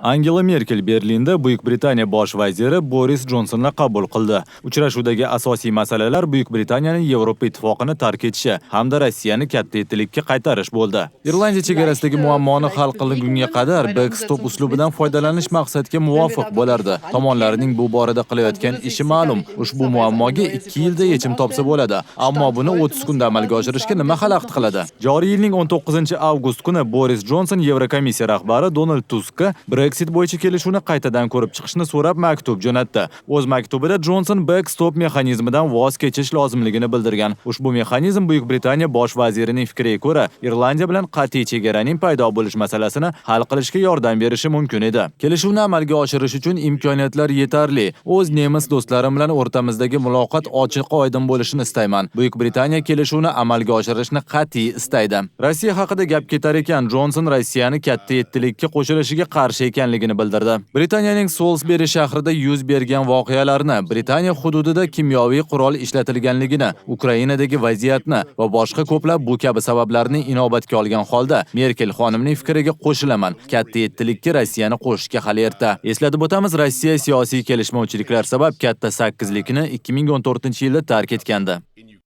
Angela Merkel Berlinda Buyuk Britaniya bosh vaziri Boris Johnsonni qabul qildi. Uchrashuvdagi asosiy masalalar Buyuk Britaniyaning Yevropa ittifoqini tark etishi hamda Rossiyani katta yettilikka qaytarish bo'ldi. Irlandiya chegarasidagi muammoni hal qilingunga qadar backstop uslubidan foydalanish maqsadga muvofiq bo'lardi. Tomonlarning bu borada qilayotgan ishi ma'lum. Ushbu muammoga 2 yilda yechim topsa bo'ladi. Ammo buni 30 kunda amalga oshirishga nima xalaqit qiladi? Joriy yilning 19-avgust kuni Boris Johnson Yevrokomissiya rahbari Donald Tuskka Brexit bo'yicha kelishuvni qaytadan ko'rib chiqishni so'rab maktub jo'natdi. O'z maktubida Johnson backstop mexanizmidan voz kechish lozimligini bildirgan. Ushbu mexanizm Buyuk Britaniya bosh vazirining fikriga ko'ra, Irlandiya bilan qat'iy chegaraning paydo bo'lish masalasini hal qilishga yordam berishi mumkin edi. Kelishuvni amalga oshirish uchun imkoniyatlar yetarli. O'z nemis do'stlarim bilan o'rtamizdagi muloqot ochiq-oydin bo'lishini istayman. Buyuk Britaniya kelishuvni amalga oshirishni qat'iy istaydi. Rossiya haqida gap ketar ekan, Johnson Rossiyani katta yettilikka qo'shilishiga qarshi ekanligini bildirdi. Britaniyaning Salisbury shahrida yuz bergan voqealarni, Britaniya hududida kimyoviy qurol ishlatilganligini, Ukrainadagi vaziyatni va boshqa ko'plab bu kabi sabablarni inobatga olgan holda Merkel xonimning fikriga qo'shilaman. Katta yettilikka Rossiyani qo'shishga hali erta. Eslatib o'tamiz, Rossiya siyosiy kelishmovchiliklar sabab katta 8-likni 2014-yilda tark etgandi.